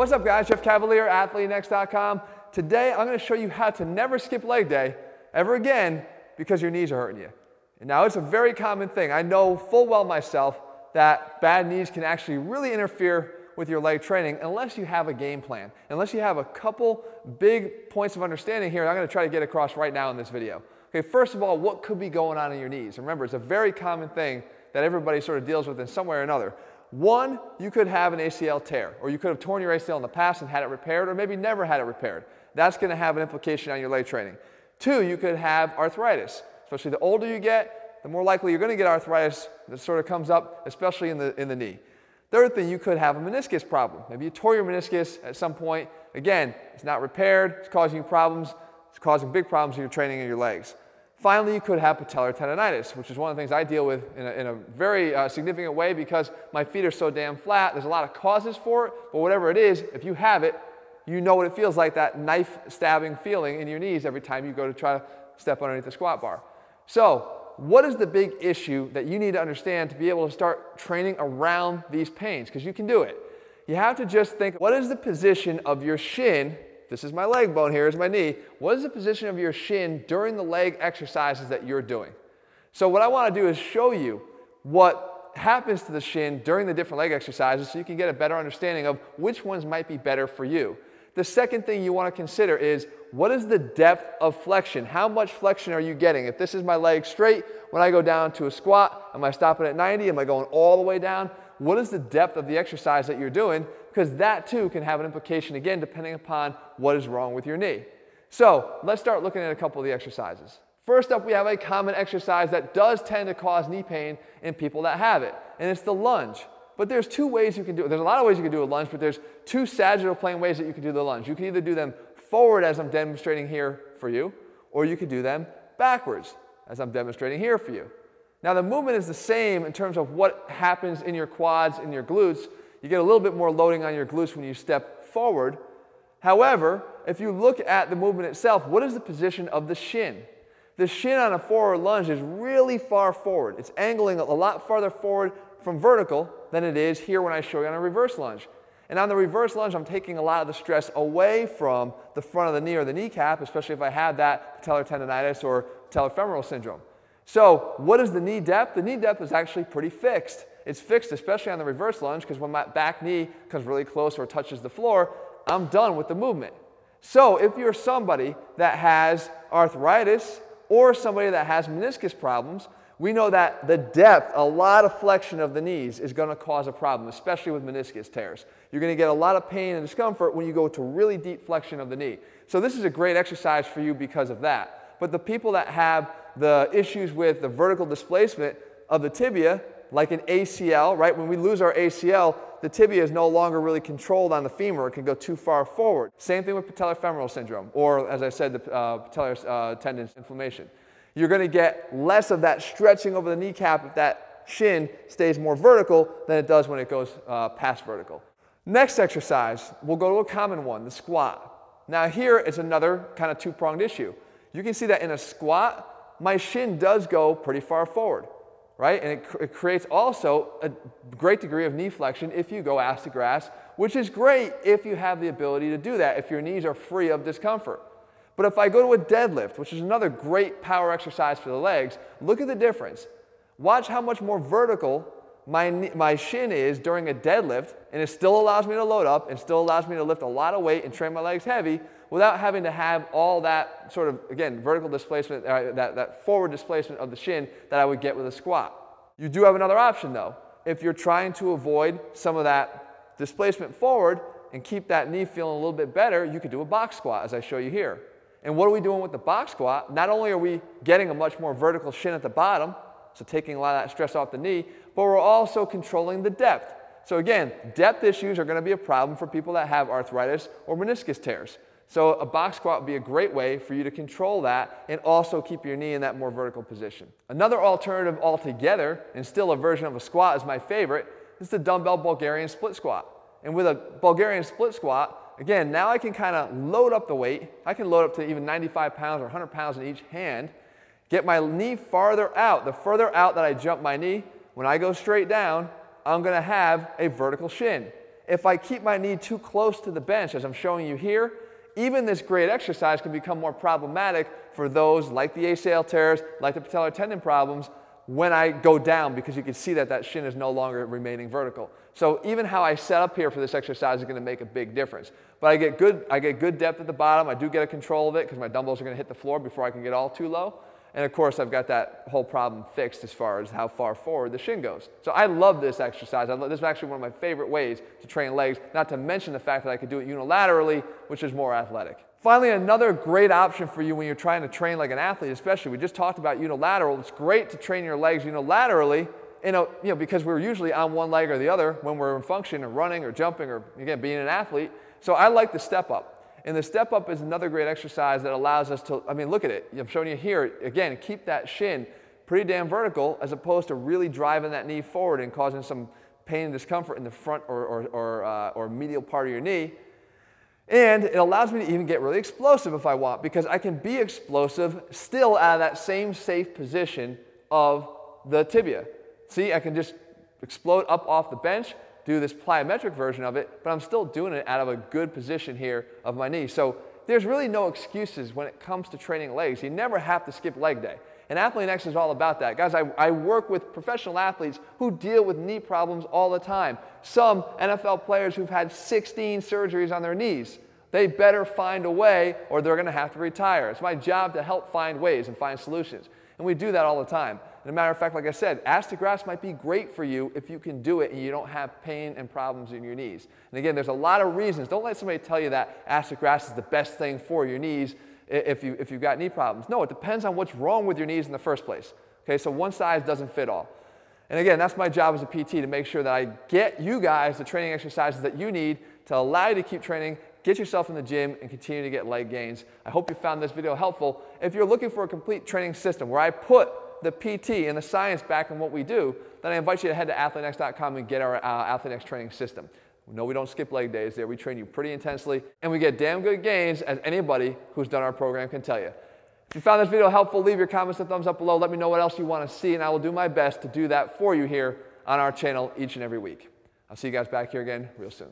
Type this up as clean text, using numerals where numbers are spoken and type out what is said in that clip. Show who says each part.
Speaker 1: What's up guys, Jeff Cavalier, ATHLEAN-X.com. Today I'm going to show you how to never skip leg day ever again because your knees are hurting you. And now it's a very common thing. I know full well myself that bad knees can actually really interfere with your leg training unless you have a game plan, unless you have a couple big points of understanding here I'm going to try to get across right now in this video. Okay, first of all, what could be going on in your knees? Remember, it's a very common thing that everybody sort of deals with in some way or another. One, you could have an ACL tear, or you could have torn your ACL in the past and had it repaired, or maybe never had it repaired. That's going to have an implication on your leg training. Two, you could have arthritis. Especially the older you get, the more likely you're going to get arthritis that sort of comes up, especially in the knee. Third thing, you could have a meniscus problem. Maybe you tore your meniscus at some point. Again, it's not repaired, it's causing you problems, it's causing big problems in your training in your legs. Finally, you could have patellar tendonitis, which is one of the things I deal with in a very significant way because my feet are so damn flat. There's a lot of causes for it, but whatever it is, if you have it, you know what it feels like, that knife stabbing feeling in your knees every time you go to try to step underneath the squat bar. So, what is the big issue that you need to understand to be able to start training around these pains? Because you can do it. You have to just think, what is the position of your shin? This is my leg bone, here is my knee. What is the position of your shin during the leg exercises that you're doing? So what I want to do is show you what happens to the shin during the different leg exercises so you can get a better understanding of which ones might be better for you. The second thing you want to consider is, what is the depth of flexion? How much flexion are you getting? If this is my leg straight, when I go down to a squat, am I stopping at 90? Am I going all the way down? What is the depth of the exercise that you're doing? Because that too can have an implication, again, depending upon what is wrong with your knee. So let's start looking at a couple of the exercises. First up, we have a common exercise that does tend to cause knee pain in people that have it, and it's the lunge. But there's two ways you can do it. There's a lot of ways you can do a lunge, but there's two sagittal plane ways that you can do the lunge. You can either do them forward, as I'm demonstrating here for you, or you could do them backwards, as I'm demonstrating here for you. Now the movement is the same in terms of what happens in your quads and your glutes. You get a little bit more loading on your glutes when you step forward. However, if you look at the movement itself, what is the position of the shin? The shin on a forward lunge is really far forward. It's angling a lot farther forward from vertical than it is here when I show you on a reverse lunge. And on the reverse lunge, I'm taking a lot of the stress away from the front of the knee or the kneecap, especially if I have that patellar tendonitis or patellofemoral syndrome. So what is the knee depth? The knee depth is actually pretty fixed. It's fixed especially on the reverse lunge because when my back knee comes really close or touches the floor, I'm done with the movement. So if you're somebody that has arthritis or somebody that has meniscus problems, we know that the depth, a lot of flexion of the knees is going to cause a problem, especially with meniscus tears. You're going to get a lot of pain and discomfort when you go to really deep flexion of the knee. So this is a great exercise for you because of that. But the people that have the issues with the vertical displacement of the tibia, like an ACL, right? When we lose our ACL, the tibia is no longer really controlled on the femur. It can go too far forward. Same thing with patellofemoral syndrome, or as I said, the patellar tendon inflammation. You're going to get less of that stretching over the kneecap if that shin stays more vertical than it does when it goes past vertical. Next exercise, we'll go to a common one, the squat. Now here is another kind of two-pronged issue. You can see that in a squat, my shin does go pretty far forward, right? And it creates also a great degree of knee flexion if you go ass to grass, which is great if you have the ability to do that, if your knees are free of discomfort. But if I go to a deadlift, which is another great power exercise for the legs, look at the difference. Watch how much more vertical my shin is during a deadlift, and it still allows me to load up and still allows me to lift a lot of weight and train my legs heavy without having to have all that sort of, again, vertical displacement, that forward displacement of the shin that I would get with a squat. You do have another option though. If you're trying to avoid some of that displacement forward and keep that knee feeling a little bit better, you could do a box squat as I show you here. And what are we doing with the box squat? Not only are we getting a much more vertical shin at the bottom, so taking a lot of that stress off the knee, but we're also controlling the depth. So again, depth issues are going to be a problem for people that have arthritis or meniscus tears. So a box squat would be a great way for you to control that and also keep your knee in that more vertical position. Another alternative altogether, and still a version of a squat is my favorite, is the dumbbell Bulgarian split squat. And with a Bulgarian split squat, again, now I can kind of load up the weight. I can load up to even 95 pounds or 100 pounds in each hand, get my knee farther out. The further out that I jump my knee, when I go straight down, I'm going to have a vertical shin. if I keep my knee too close to the bench, as I'm showing you here, even this great exercise can become more problematic for those like the ACL tears, like the patellar tendon problems, when I go down, because you can see that that shin is no longer remaining vertical. So even how I set up here for this exercise is going to make a big difference. But I get good depth at the bottom. I do get a control of it because my dumbbells are going to hit the floor before I can get all too low. And of course, I've got that whole problem fixed as far as how far forward the shin goes. So I love this exercise. This is actually one of my favorite ways to train legs, not to mention the fact that I could do it unilaterally, which is more athletic. Finally, another great option for you when you're trying to train like an athlete, especially, we just talked about unilateral. It's great to train your legs unilaterally, because we're usually on one leg or the other when we're in function or running or jumping or, again, being an athlete. So I like the step up. And the step up is another great exercise that allows us to, look at it. I'm showing you here, again, keep that shin pretty damn vertical as opposed to really driving that knee forward and causing some pain and discomfort in the front or medial part of your knee. And it allows me to even get really explosive if I want, because I can be explosive still out of that same safe position of the tibia. See, I can just explode up off the bench, do this plyometric version of it, but I'm still doing it out of a good position here of my knee. So there's really no excuses when it comes to training legs. You never have to skip leg day. And ATHLEAN-X is all about that. Guys, I work with professional athletes who deal with knee problems all the time. Some NFL players who've had 16 surgeries on their knees. They better find a way or they're going to have to retire. It's my job to help find ways and find solutions. And we do that all the time. And as a matter of fact, like I said, Astegrass might be great for you if you can do it and you don't have pain and problems in your knees. And again, there's a lot of reasons. Don't let somebody tell you that Astegrass is the best thing for your knees if you've got knee problems. No, it depends on what's wrong with your knees in the first place. Okay, so one size doesn't fit all. And again, that's my job as a PT, to make sure that I get you guys the training exercises that you need to allow you to keep training, get yourself in the gym, and continue to get leg gains. I hope you found this video helpful. If you're looking for a complete training system where I put the PT and the science back in what we do, then I invite you to head to ATHLEAN-X.com and get our ATHLEAN-X training system. No, we don't skip leg days there. We train you pretty intensely, and we get damn good gains, as anybody who's done our program can tell you. If you found this video helpful, leave your comments and thumbs up below. Let me know what else you want to see, and I will do my best to do that for you here on our channel each and every week. I'll see you guys back here again real soon.